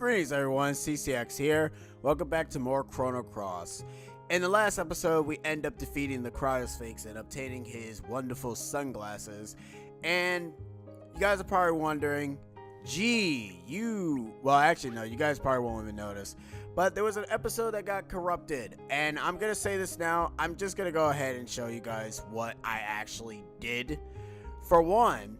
Greetings everyone, CCX here. Welcome back to more Chrono Cross. In the last episode, we end up defeating the Cryosphinx and obtaining his wonderful sunglasses. And you guys are probably wondering, gee, well actually no, you guys probably won't even notice. But there was an episode that got corrupted. And I'm going to say this now, I'm just going to go ahead and show you guys what I actually did. For one,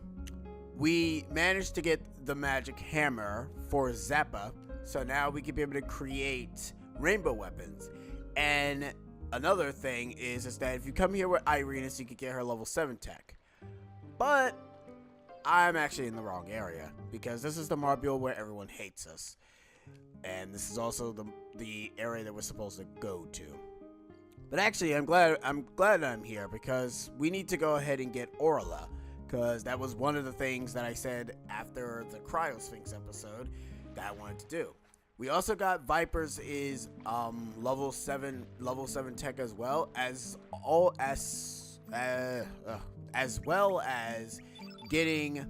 we managed to get the magic hammer for Zappa, so now we can be able to create rainbow weapons. And another thing is that if you come here with Irenas, you can get her level 7 tech. But I'm actually in the wrong area, because this is the Marbule where everyone hates us. And this is also the area that we're supposed to go to. But actually, I'm glad I'm here, because we need to go ahead and get Orla. Because that was one of the things that I said after the Cryosphinx episode that I wanted to do. We also got Viper's level 7 tech as well as well as getting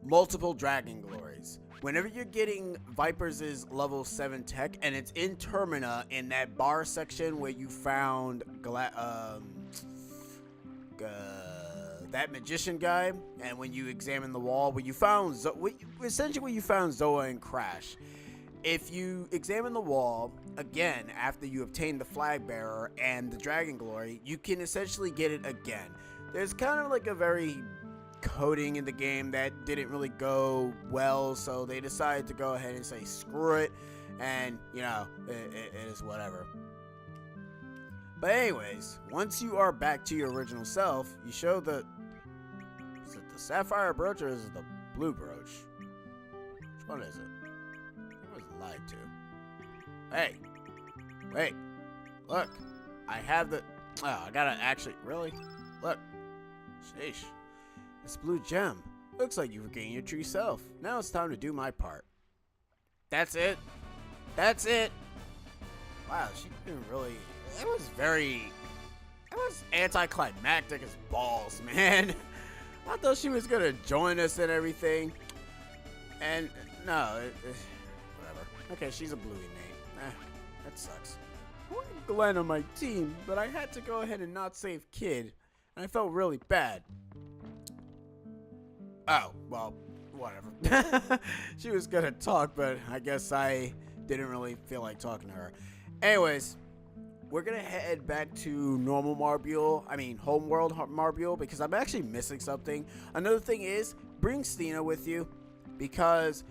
multiple dragon glories. Whenever you're getting Viper's level 7 tech and it's in Termina in that bar section where you found that magician guy, and when you examine the wall where you found essentially where you found Zoa and Crash, if you examine the wall again after you obtain the flag bearer and the dragon glory, you can essentially get it again. There's kind of like a very coding in the game that didn't really go well, so they decided to go ahead and say screw it, and you know, it is whatever. But anyways, once you are back to your original self, you show is it the sapphire brooch or is it the blue brooch? Which one is it? I was lied to. Hey, wait, look, I have the, I gotta actually, really? Look, sheesh, this blue gem. Looks like you've regained your true self. Now it's time to do my part. That's it. That's it. Wow, she didn't really, it was anticlimactic as balls, man. I thought she was gonna join us and everything. And no, whatever. Okay, she's a bluey name. That sucks. I wanted Glenn on my team, but I had to go ahead and not save Kid, and I felt really bad. Oh, well, whatever. She was gonna talk, but I guess I didn't really feel like talking to her. Anyways, we're gonna head back to normal Marbule, homeworld Marbule, because I'm actually missing something. Another thing is, bring Stina with you, because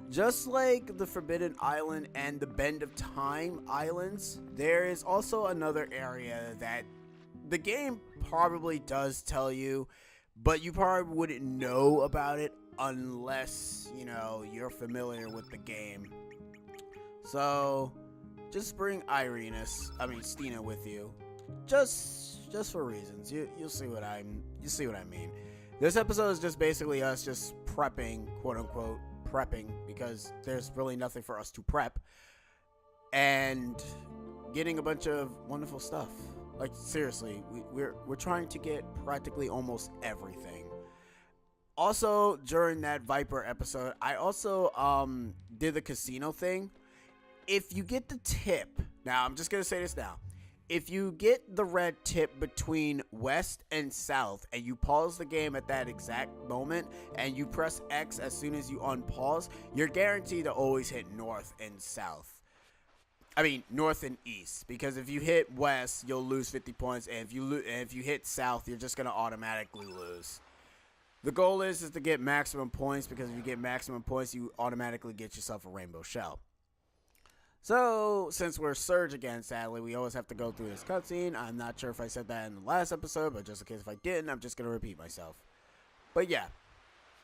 just like the Forbidden Island and the Bend of Time Islands, there is also another area that the game probably does tell you, but you probably wouldn't know about it unless, you know, you're familiar with the game. So just bring Stina with you, just for reasons. You'll see what I mean. This episode is just basically us just prepping, quote unquote prepping, because there's really nothing for us to prep, and getting a bunch of wonderful stuff. Like seriously, we're trying to get practically almost everything. Also, during that Viper episode, I also did the casino thing. If you get the tip, now I'm just going to say this now. If you get the red tip between west and south and you pause the game at that exact moment and you press X as soon as you unpause, you're guaranteed to always hit north and south. North and east, because if you hit west, you'll lose 50 points, and if you hit south, you're just going to automatically lose. The goal is to get maximum points, because if you get maximum points, you automatically get yourself a rainbow shell. So, since we're Surge again, sadly, we always have to go through this cutscene. I'm not sure if I said that in the last episode, but just in case if I didn't, I'm just going to repeat myself. But yeah,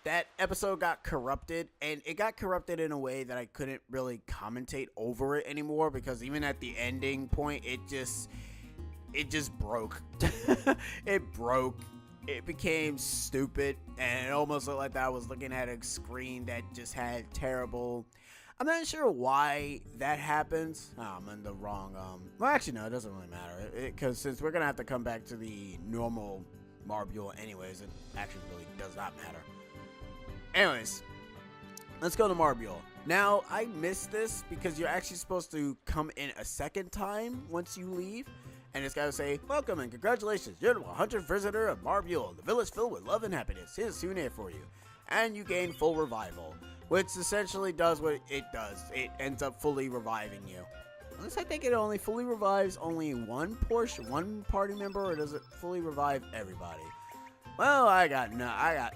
that episode got corrupted, and it got corrupted in a way that I couldn't really commentate over it anymore, because even at the ending point, it just broke. It broke. It became stupid, and it almost looked like I was looking at a screen that just had terrible... I'm not sure why that happens. Oh, I'm in the wrong, well, actually, no, it doesn't really matter. Because since we're going to have to come back to the normal Marbule anyways, it actually really does not matter. Anyways, let's go to Marbule. Now, I missed this because you're actually supposed to come in a second time once you leave. And this guy will say, welcome and congratulations, you're the 100th visitor of Marbule, the village filled with love and happiness. Here's a souvenir for you. And you gain full revival, which essentially does what it does. It ends up fully reviving you. Unless I think it only fully revives only one party member, or does it fully revive everybody? Well, I got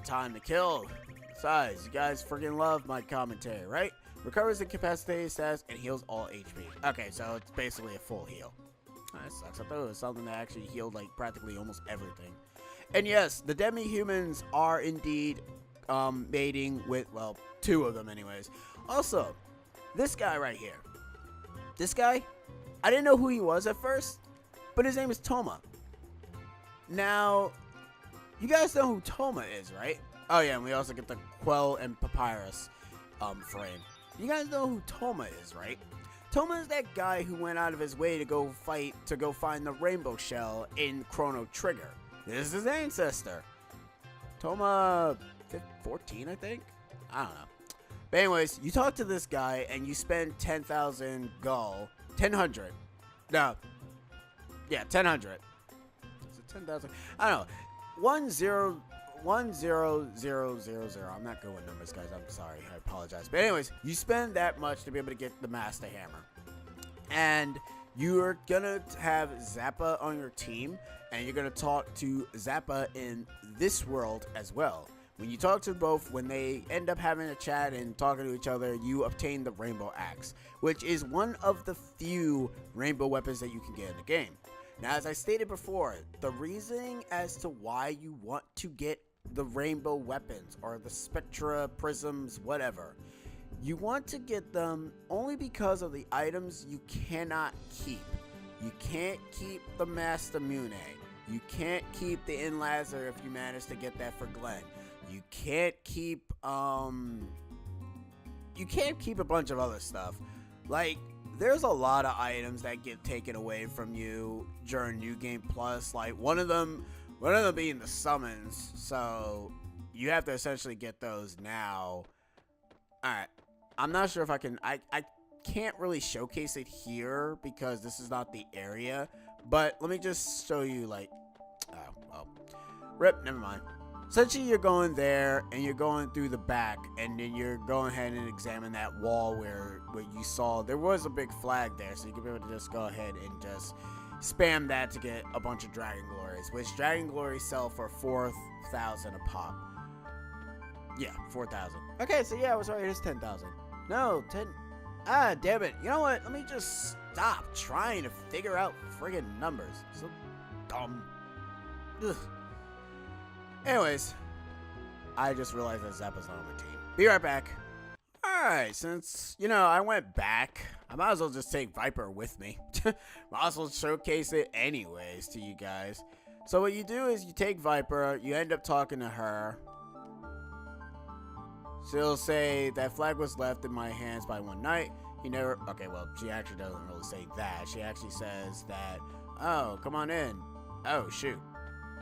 time to kill. Besides, you guys freaking love my commentary, right? Recovers incapacitated status and heals all HP. Okay, so it's basically a full heal. That sucks. I thought it was something that actually healed like practically almost everything. And yes, the demi-humans are indeed mating with, well, 2 of them anyways. Also, this guy right here. This guy, I didn't know who he was at first, but his name is Toma. Now, you guys know who Toma is, right? Oh yeah, and we also get the Quell and Papyrus frame. You guys know who Toma is, right? Toma is that guy who went out of his way to go find the rainbow shell in Chrono Trigger. This is his ancestor. Toma 14, I think? I don't know. But anyways, you talk to this guy and you spend 10,000 gold. 1000. No. Yeah, 1000. Is it 10,000? I don't know. 10000. I'm not good with numbers, guys. I'm sorry. I apologize. But anyways, you spend that much to be able to get the Master Hammer. And you're gonna have Zappa on your team, and you're gonna talk to Zappa in this world as well. When you talk to both, when they end up having a chat and talking to each other, you obtain the Rainbow Axe, which is one of the few rainbow weapons that you can get in the game. Now, as I stated before, the reasoning as to why you want to get the rainbow weapons or the spectra, prisms, whatever, you want to get them only because of the items you cannot keep. You can't keep the Master Mune. You can't keep the Inlazer if you manage to get that for Glenn. You can't keep a bunch of other stuff. Like, there's a lot of items that get taken away from you during New Game Plus. Like one of them being the summons. So you have to essentially get those now. Alright. I'm not sure if I can I can't really showcase it here because this is not the area. But let me just show you like rip, never mind. Essentially, you're going there, and you're going through the back, and then you're going ahead and examine that wall where you saw there was a big flag there, so you can be able to just go ahead and just spam that to get a bunch of Dragon Glories, which Dragon Glories sell for 4,000 a pop. Yeah, 4,000. Okay, so yeah, I was right. It is 10,000. No, 10. Ah, damn it. You know what? Let me just stop trying to figure out friggin' numbers. So dumb. Ugh. Anyways, I just realized that Zappa's not on my team. Be right back. Alright, since, I went back, I might as well just take Viper with me. Might as well showcase it anyways to you guys. So what you do is you take Viper, you end up talking to her. She'll say, that flag was left in my hands by one night. You never, okay, well, she actually doesn't really say that. She actually says that, oh, come on in. Oh, shoot.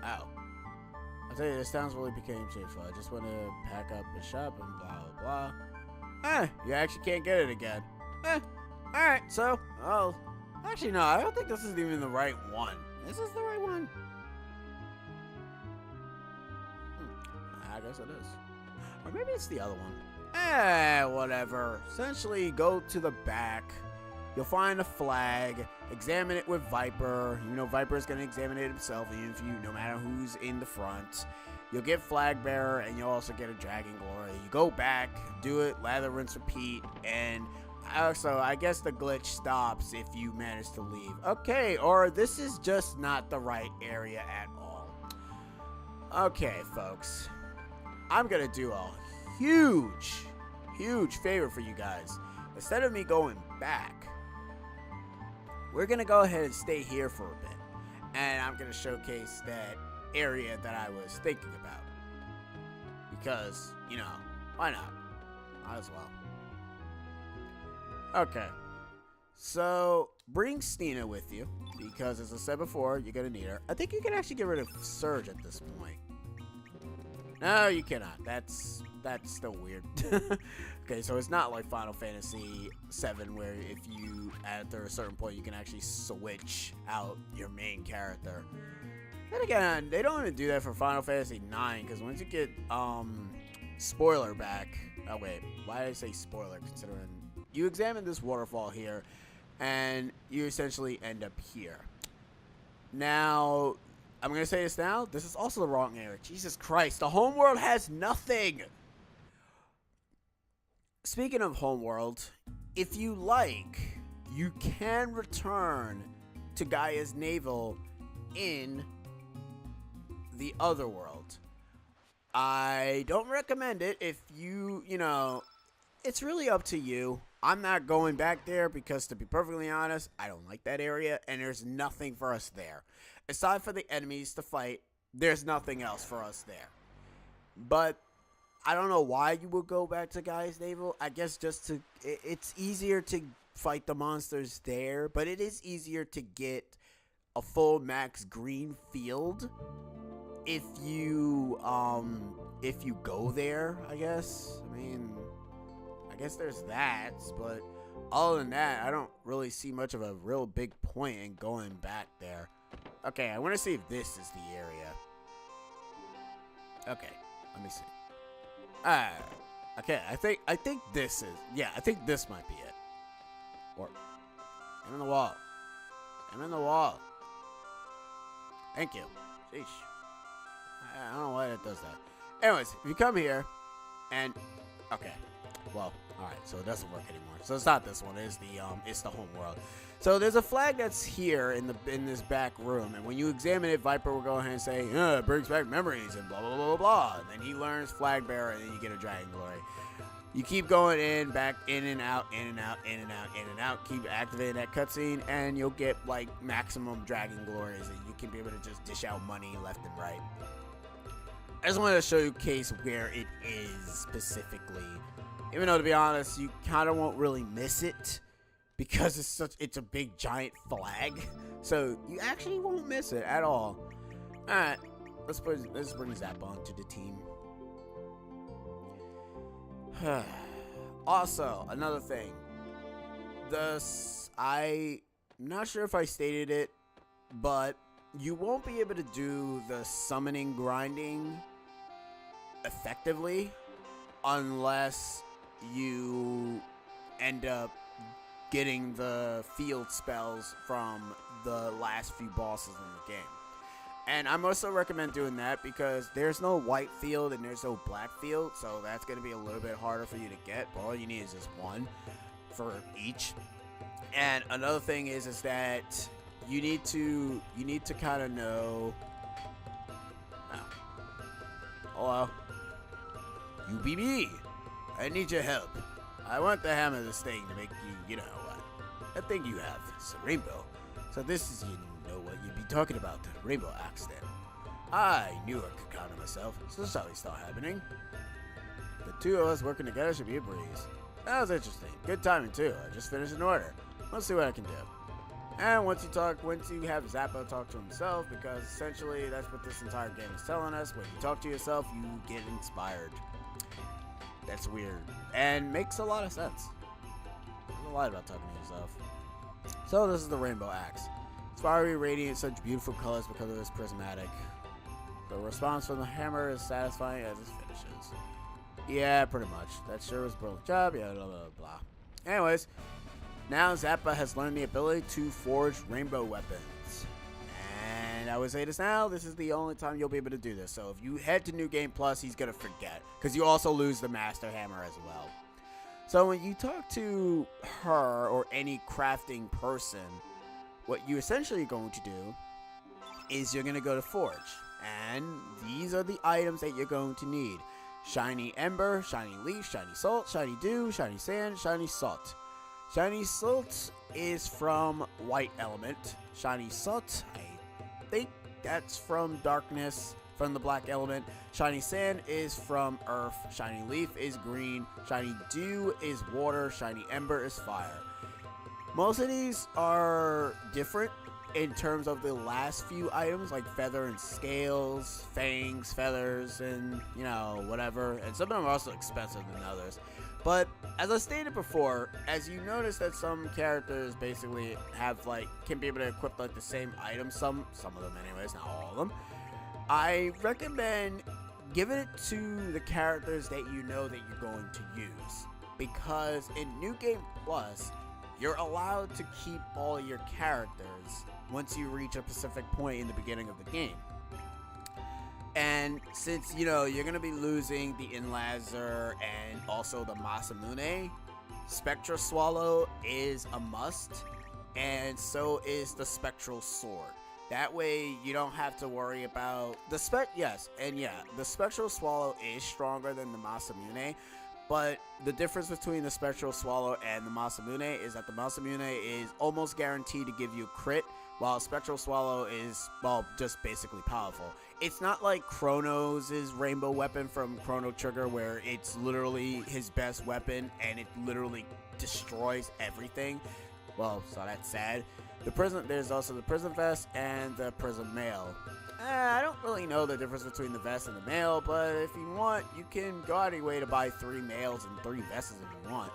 Oh. I'll tell you, this town's really became shameful. I just want to pack up the shop and blah, blah, blah. You actually can't get it again. Alright, so, actually, no, I don't think this is even the right one. This is the right one. I guess it is. Or maybe it's the other one. Whatever. Essentially, go to the back. You'll find a flag, examine it with Viper. Viper's going to examine it himself, even if no matter who's in the front. You'll get Flag Bearer, and you'll also get a Dragon Glory. You go back, do it, lather, rinse, repeat, and also, I guess the glitch stops if you manage to leave. Okay, or this is just not the right area at all. Okay, folks. I'm going to do a huge favor for you guys. Instead of me going back, we're going to go ahead and stay here for a bit. And I'm going to showcase that area that I was thinking about. Because, why not? Might as well. Okay. So, bring Stina with you. Because, as I said before, you're going to need her. I think you can actually get rid of Surge at this point. No, you cannot. That's that's still weird. Okay, so it's not like Final Fantasy VII where if you, after a certain point, you can actually switch out your main character. Then again, they don't even do that for Final Fantasy IX, because once you get, spoiler back, oh wait, why did I say spoiler, considering you examine this waterfall here, and you essentially end up here. Now, I'm going to say this now, this is also the wrong area. Jesus Christ, the homeworld has nothing! Speaking of homeworld, if you like, you can return to Gaia's navel in the other world. I don't recommend it if you know, it's really up to you. I'm not going back there because, to be perfectly honest, I don't like that area, and there's nothing for us there. Aside for the enemies to fight, there's nothing else for us there. But I don't know why you would go back to Gaia's Navel. I guess just to, it's easier to fight the monsters there, but it is easier to get a full max green field if you go there, I guess. I mean, I guess there's that, but other than that, I don't really see much of a real big point in going back there. Okay, I want to see if this is the area. Okay, let me see. Okay, I think this is, yeah, I think this might be it. Or, I'm in the wall. I'm in the wall. Thank you. Sheesh. I don't know why it does that. Anyways, if you come here, and, okay, well, alright, so it doesn't work anymore. So it's not this one, it's the home world. So there's a flag that's here in this back room, and when you examine it, Viper will go ahead and say, it brings back memories, and blah, blah, blah, blah, blah. And then he learns flag bearer, and then you get a dragon glory. You keep going in, back, in and out, in and out, in and out, in and out. Keep activating that cutscene, and you'll get, like, maximum dragon glories, and you can be able to just dish out money left and right. I just wanted to show you a case where it is specifically. Even though, to be honest, you kind of won't really miss it because it's a big giant flag, so you actually won't miss it at all. All right, let's bring Zap on to the team. Also, another thing, I'm not sure if I stated it, but you won't be able to do the summoning grinding effectively unless you end up getting the field spells from the last few bosses in the game. And I'm also recommend doing that because there's no white field and there's no black field, so that's going to be a little bit harder for you to get, but all you need is just one for each. And another thing is that you need to kind of know. Oh. Hello. UBB, I need your help. I want the hammer this thing to make you know what. That thing you have, it's a rainbow. So this is, you know what you'd be talking about, the rainbow axe then. I knew I could count on myself, so this always start happening. The two of us working together should be a breeze. That was interesting. Good timing too. I just finished an order. Let's see what I can do. And once you have Zappa talk to himself, because essentially that's what this entire game is telling us. When you talk to yourself, you get inspired. That's weird. And makes a lot of sense. There's a lot about talking to yourself. So this is the rainbow axe. It's fiery, radiant, such beautiful colors because it is prismatic. The response from the hammer is satisfying as it finishes. Yeah, pretty much. That sure was a brilliant job. Yeah, blah, blah, blah. Anyways, now Zappa has learned the ability to forge rainbow weapons. And I would say this now, this is the only time you'll be able to do this. So if you head to New Game Plus, he's going to forget. Because you also lose the Master Hammer as well. So when you talk to her or any crafting person, what you essentially are going to do is you're going to go to Forge. And these are the items that you're going to need. Shiny Ember, Shiny Leaf, Shiny Salt, Shiny Dew, Shiny Sand, Shiny Salt. Shiny Salt is from White Element. Shiny Salt, I think that's from Darkness, from the Black Element. Shiny Sand is from Earth. Shiny Leaf is Green. Shiny Dew is Water. Shiny Ember is Fire. Most of these are different in terms of the last few items, like feather and scales, fangs, feathers, and you know, whatever. And some of them are also expensive than others. But as I stated before, as you notice that some characters basically have like can be able to equip like the same items, some of them anyways, not all of them. I recommend giving it to the characters that you know that you're going to use, because in New Game Plus, you're allowed to keep all your characters once you reach a specific point in the beginning of the game. And since, you know, you're going to be losing the Inlazer and also the Masamune, Spectral Swallow is a must, and so is the Spectral Sword. That way, you don't have to worry about the the Spectral Swallow is stronger than the Masamune, but the difference between the Spectral Swallow and the Masamune is that the Masamune is almost guaranteed to give you a crit, while Spectral Swallow is, well, just basically powerful. It's not like Chrono's rainbow weapon from Chrono Trigger, where it's literally his best weapon and it literally destroys everything. Well, so that's sad. There's also the Prism Vest and the Prism Mail. I don't really know the difference between the vest and the mail, but if you want, you can go out of your way to buy 3 mails and 3 vests if you want.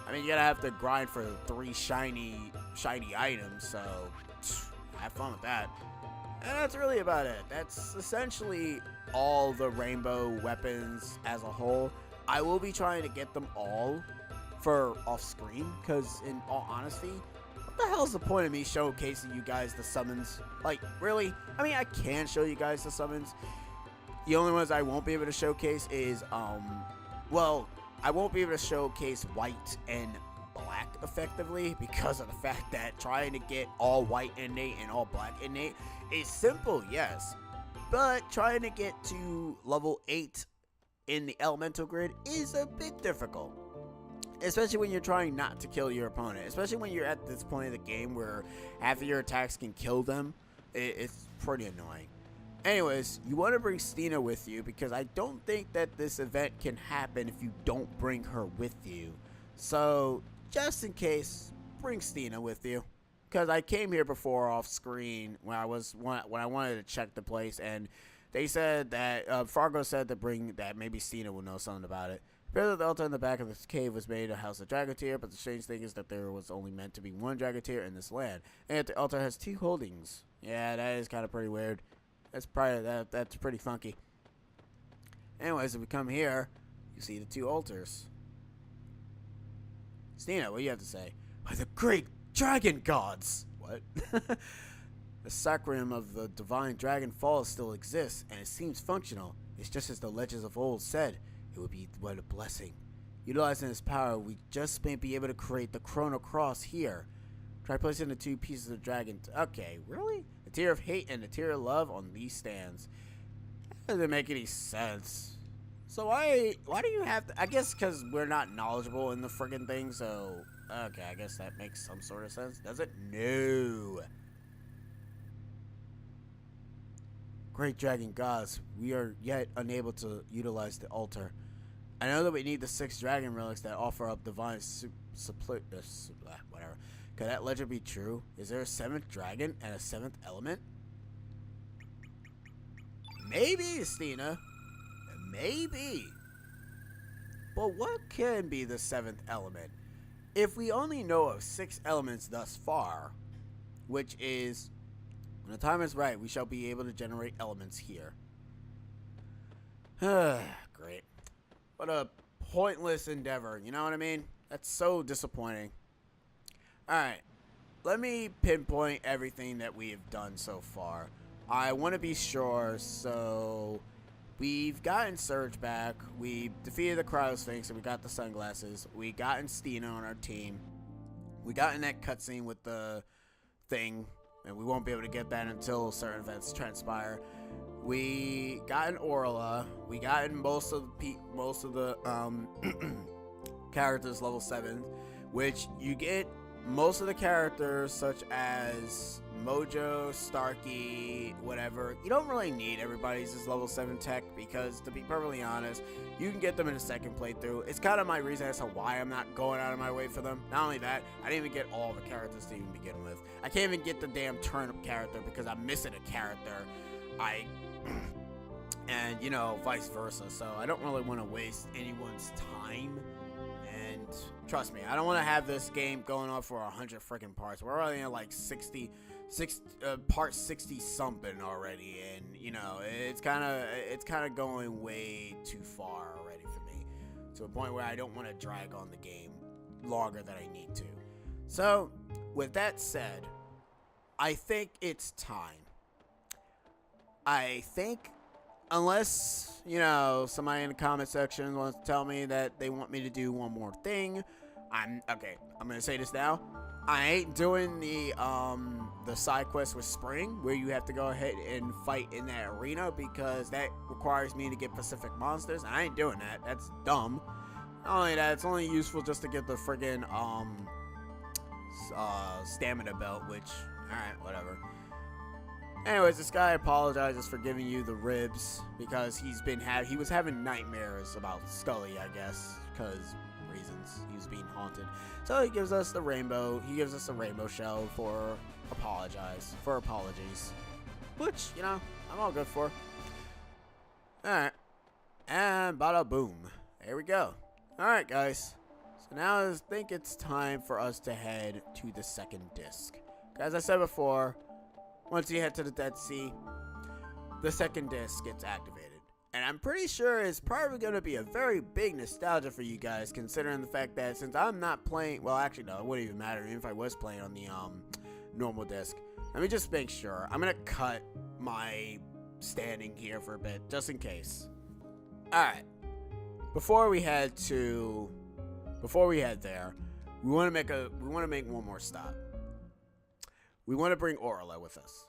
I mean, you're gonna have to grind for 3 shiny items, so have fun with that. And that's really about it. That's essentially all the rainbow weapons as a whole. I will be trying to get them all for off screen, because in all honesty, what the hell's the point of me showcasing you guys the summons? Like, really? I mean, I can show you guys the summons. The only ones I won't be able to showcase is, well, I won't be able to showcase white and black effectively, because of the fact that trying to get all white innate and all black innate is simple, yes, but trying to get to level 8 in the elemental grid is a bit difficult. Especially when you're trying not to kill your opponent. Especially when you're at this point of the game where half of your attacks can kill them. It's pretty annoying. Anyways, you want to bring Stina with you, because I don't think that this event can happen if you don't bring her with you. So, just in case, bring Stina with you. Because I came here before off screen when I wanted to check the place, and they said that, Fargo said to bring that maybe Stina will know something about it. Apparently, the altar in the back of this cave was made a house of Dragoteer, but the strange thing is that there was only meant to be 1 Dragoteer in this land, and yet the altar has 2 holdings. Yeah, that is kind of pretty weird. That's pretty funky. Anyways, if we come here, you see the 2 altars. Stina, what do you have to say? By the great dragon gods! What? The sacrum of the divine dragon falls still exists, and it seems functional. It's just as the legends of old said. It would be what a blessing. Utilizing this power, we just may be able to create the Chrono Cross here. Try placing the 2 pieces of dragon. Okay, really? A tear of hate and a tear of love on these stands. That doesn't make any sense. So why do you have to? I guess because we're not knowledgeable in the friggin' thing, so okay, I guess that makes some sort of sense. Does it? No. Great dragon gods, we are yet unable to utilize the altar. I know that we need the 6 dragon relics that offer up divine whatever. Could that legend be true? Is there a 7th dragon and a 7th element? Maybe, Stina. Maybe. But what can be the 7th element? If we only know of 6 elements thus far, which is, when the time is right, we shall be able to generate elements here. Great. What a pointless endeavor, you know what I mean? That's so disappointing. Alright, let me pinpoint everything that we have done so far. I want to be sure, so we've gotten Surge back, we defeated the Cryo Sphinx, and we got the sunglasses. We gotten Stina on our team. We got in that cutscene with the thing, and we won't be able to get that until certain events transpire. We got an Orla. We got in most of the characters level 7, which you get most of the characters, such as Mojo, Starkey, whatever, you don't really need everybody's level 7 tech because, to be perfectly honest, you can get them in a second playthrough. It's kind of my reason as to why I'm not going out of my way for them. Not only that, I didn't even get all the characters to even begin with. I can't even get the damn turnip character because I'm missing a character. And, you know, vice versa. So I don't really want to waste anyone's time. And trust me, I don't want to have this game going on for 100 freaking parts. We're already at like part 60 something already, and you know, it's kind of going way too far already for me, to a point where I don't want to drag on the game longer than I need to. So, with that said, I think it's time. I think, unless, you know, somebody in the comment section wants to tell me that they want me to do one more thing, I'm gonna say this now. I ain't doing the side quest with Spring, where you have to go ahead and fight in that arena, because that requires me to get Pacific monsters, and I ain't doing that. That's dumb. Not only that, it's only useful just to get the friggin' stamina belt, which, alright, whatever. Anyways, this guy apologizes for giving you the ribs because he was having nightmares about Scully, I guess, because reasons. He was being haunted. So he gives us the rainbow. He gives us a rainbow shell for apologies, which, you know, I'm all good for. Alright, and bada boom, there we go. Alright, guys, so now I think it's time for us to head to the second disc. As I said before, once you head to the Dead Sea, the second disc gets activated. And I'm pretty sure it's probably going to be a very big nostalgia for you guys, considering the fact that since I'm not playing, well, actually, no, it wouldn't even matter even if I was playing on the normal disc. Let me just make sure. I'm going to cut my standing here for a bit, just in case. Alright. Before we head there, we want to make one more stop. We want to bring Orla with us,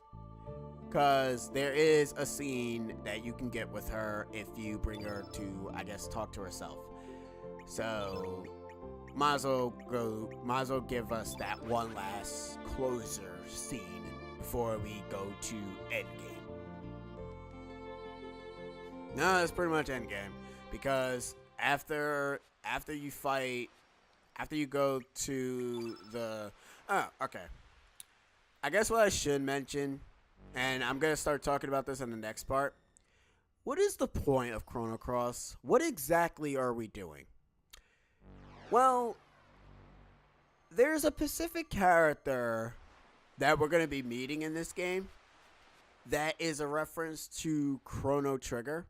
because there is a scene that you can get with her if you bring her to, I guess, talk to herself. So, might as well give us that one last closer scene before we go to Endgame. No, that's pretty much Endgame, because after you go to the, okay. I guess what I should mention, and I'm going to start talking about this in the next part. What is the point of Chrono Cross? What exactly are we doing? Well, there's a specific character that we're going to be meeting in this game that is a reference to Chrono Trigger.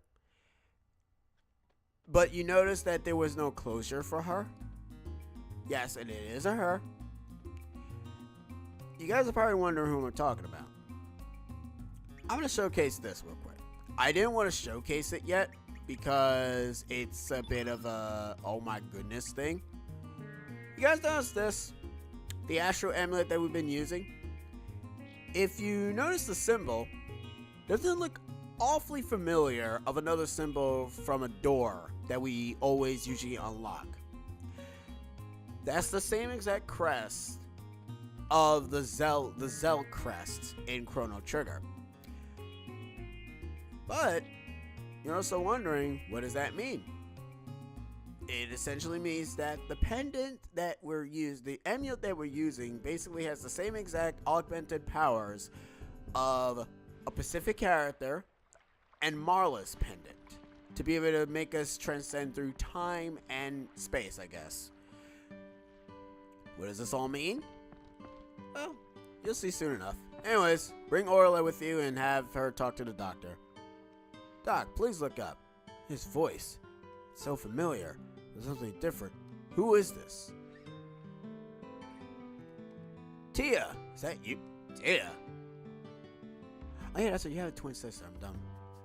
But you notice that there was no closure for her. Yes, and it is a her. You guys are probably wondering who I'm talking about. I'm going to showcase this real quick. I didn't want to showcase it yet because it's a bit of a oh my goodness thing. You guys notice this? The Astro Amulet that we've been using? If you notice the symbol, doesn't it look awfully familiar of another symbol from a door that we always usually unlock? That's the same exact crest of the Zell crest in Chrono Trigger. But you're also wondering, what does that mean? It essentially means that the pendant that the amulet that we're using basically has the same exact augmented powers of a Pacific character and Marla's pendant to be able to make us transcend through time and space, I guess. What does this all mean? Well, you'll see soon enough. Anyways, bring Orla with you and have her talk to the doctor. Doc, please look up. His voice. It's so familiar. There's something different. Who is this? Tia! Is that you? Tia? Oh yeah, that's right. You have a twin sister. I'm dumb.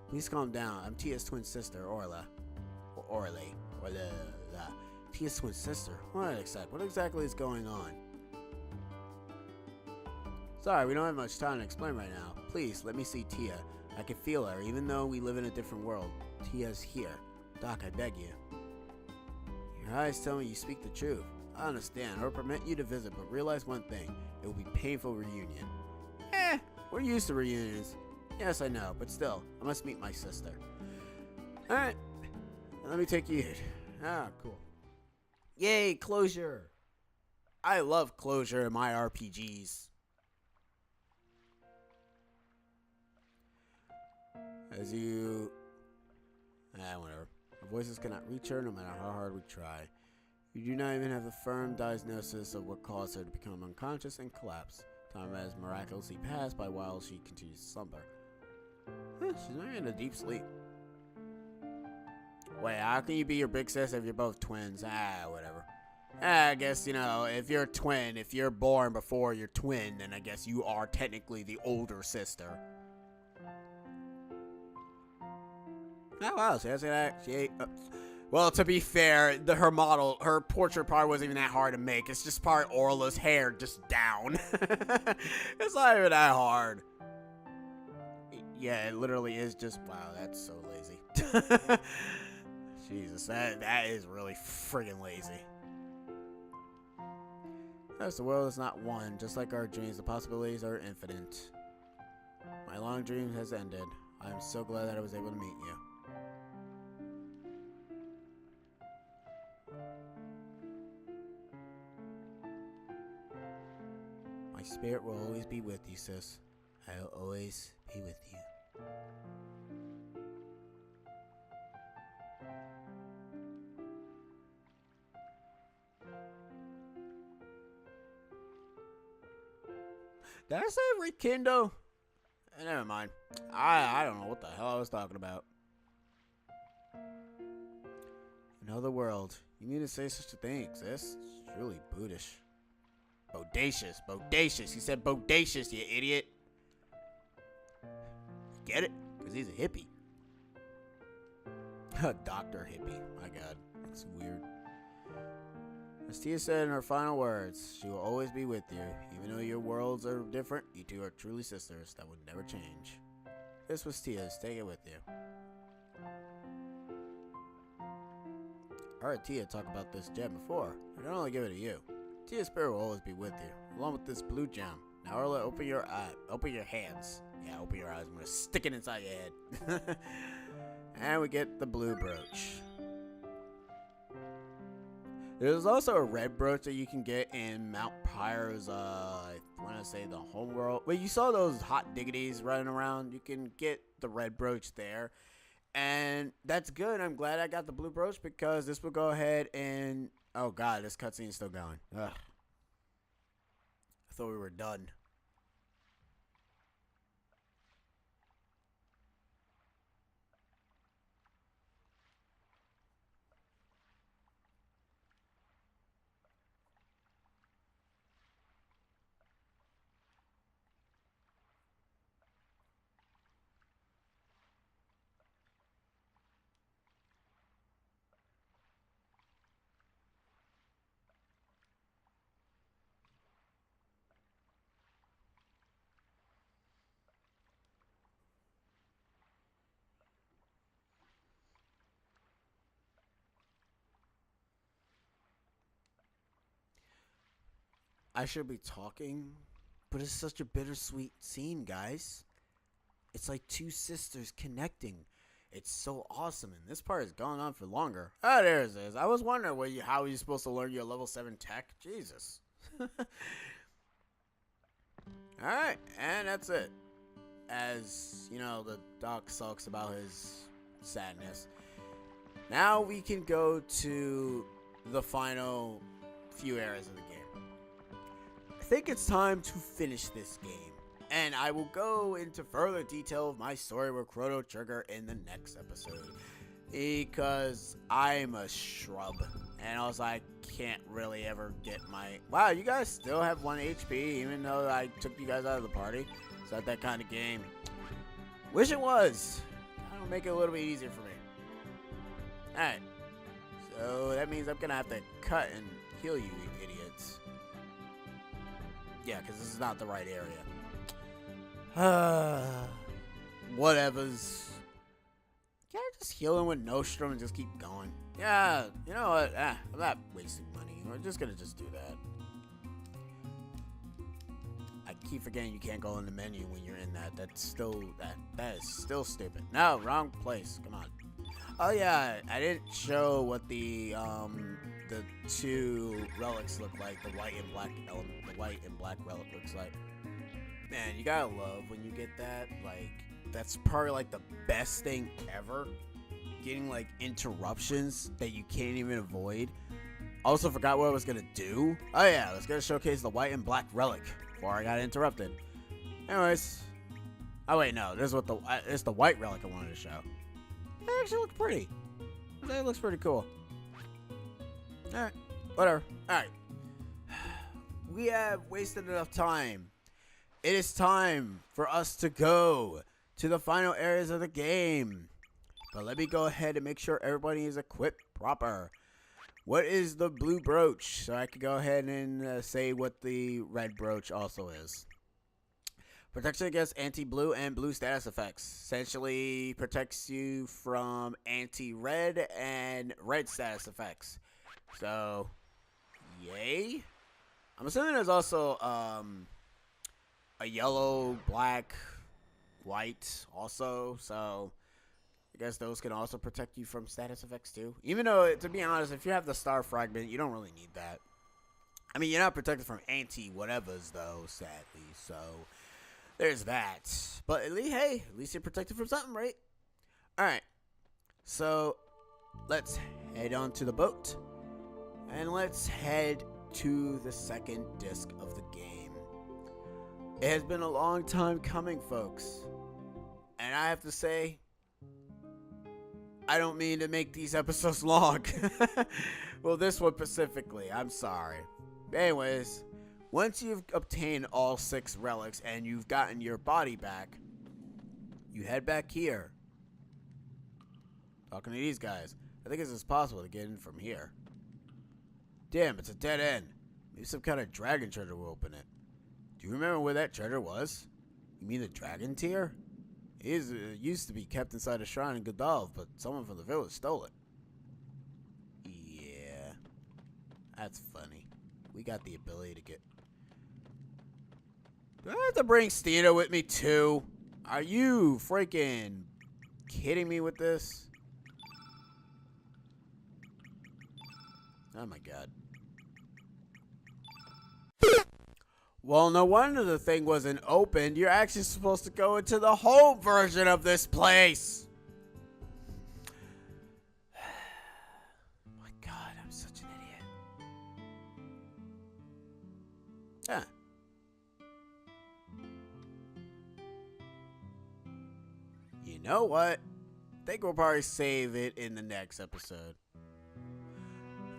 Please calm down. I'm Tia's twin sister, Orla. Or Orly. Tia's twin sister? What exactly is going on? Sorry, we don't have much time to explain right now. Please, let me see Tia. I can feel her, even though we live in a different world. Tia's here. Doc, I beg you. Your eyes tell me you speak the truth. I understand. I'll permit you to visit, but realize one thing. It will be painful reunion. We're used to reunions. Yes, I know, but still, I must meet my sister. Alright, let me take you in. Ah, cool. Yay, closure! I love closure in my RPGs. As you... whatever. Our voices cannot reach her no matter how hard we try. You do not even have a firm diagnosis of what caused her to become unconscious and collapse. Time has miraculously passed by while she continues to slumber. She's not in a deep sleep. Wait, how can you be your big sis if you're both twins? Whatever. I guess, you know, if you're a twin, if you're born before your twin, then I guess you are technically the older sister. Oh, wow, she has that. Well, to be fair, her portrait part wasn't even that hard to make. It's just part Orla's hair just down. It's not even that hard. Yeah, it literally is just, wow, that's so lazy. Jesus, that is really friggin' lazy. Yes, the world is not one. Just like our dreams, the possibilities are infinite. My long dream has ended. I am so glad that I was able to meet you. My spirit will always be with you, sis. I will always be with you. Did I say rekindle? Never mind. I don't know what the hell I was talking about. Another world. You mean to say such a thing exists? It's truly brutish. Bodacious. Bodacious. He said bodacious, you idiot. Get it? Because he's a hippie. A Dr. Hippie. My god. That's weird. As Tia said in her final words, she will always be with you. Even though your worlds are different, you two are truly sisters that would never change. This was Tia's. Take it with you. I heard Tia talk about this gem before. I can only give it to you. Tia's spirit will always be with you, along with this blue gem. Now, Orla, open your hands. Yeah, open your eyes. I'm gonna stick it inside your head. And we get the blue brooch. There's also a red brooch that you can get in Mount Pyre's, I want to say the homeworld. Wait, you saw those hot diggities running around? You can get the red brooch there. And that's good. I'm glad I got the blue brooch because this will go ahead and... Oh, God, this cutscene's still going. Ugh. I thought we were done. I should be talking, but it's such a bittersweet scene, guys. It's like two sisters connecting. It's so awesome, and this part is going on for longer. Oh, there it is. I was wondering how you're supposed to learn your level 7 tech. Jesus. Alright, and that's it. As, you know, the doc sucks about his sadness. Now we can go to the final few areas of the game. I think it's time to finish this game, and I will go into further detail of my story with Chrono Trigger in the next episode, because I'm a shrub, and also I can't really ever get my... Wow, you guys still have 1 HP, even though I took you guys out of the party. It's not that kind of game. Wish it was. That'll make it a little bit easier for me. Alright, so that means I'm gonna have to cut and heal you idiots. Yeah, because this is not the right area. Whatevers. Can't I just heal him with Nostrum and just keep going? Yeah, you know what? I'm not wasting money. We're we're just gonna just do that. I keep forgetting you can't go in the menu when you're in that. That's still that is still stupid. No, wrong place. Come on. Oh yeah, I didn't show what the two relics look like. The white and black element, the white and black relic looks like. Man, you gotta love when you get that. Like, that's probably like the best thing ever. Getting like interruptions that you can't even avoid. Also forgot what I was gonna do. Oh yeah, I was gonna showcase the white and black relic before I got interrupted. Anyways, oh wait, no, this is what it's the white relic I wanted to show. It actually looks pretty. It looks pretty cool. All right, whatever. All right, we have wasted enough time. It is time for us to go to the final areas of the game. But let me go ahead and make sure everybody is equipped proper. What is the blue brooch? So I can go ahead and say what the red brooch also is. Protection against anti-blue and blue status effects. Essentially protects you from anti-red and red status effects. So, yay. I'm assuming there's also a yellow, black, white also. So, I guess those can also protect you from status effects too. Even though, to be honest, if you have the star fragment, you don't really need that. I mean, you're not protected from anti-whatevers though, sadly. So, there's that. But at least, hey, at least you're protected from something, right? Alright. So, let's head on to the boat. And let's head to the second disc of the game. It has been a long time coming, folks. And I have to say, I don't mean to make these episodes long. Well, this one specifically, I'm sorry. Anyways, once you've obtained all 6 relics and you've gotten your body back, you head back here. Talking to these guys. I think it's possible to get in from here. Damn, it's a dead end. Maybe some kind of dragon treasure will open it. Do you remember where that treasure was? You mean the dragon tier? It used to be kept inside a shrine in Godalv, but someone from the village stole it. Yeah. That's funny. We got the ability to get... Do I have to bring Stina with me too? Are you freaking kidding me with this? Oh my god. Well, no wonder the thing wasn't opened. You're actually supposed to go into the home version of this place. My god, I'm such an idiot. Yeah. You know what? I think we'll probably save it in the next episode.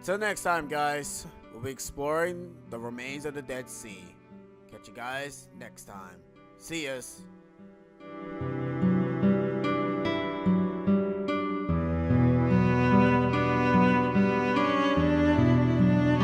Till next time, guys. We'll be exploring the remains of the Dead Sea. Catch you guys next time. See yas.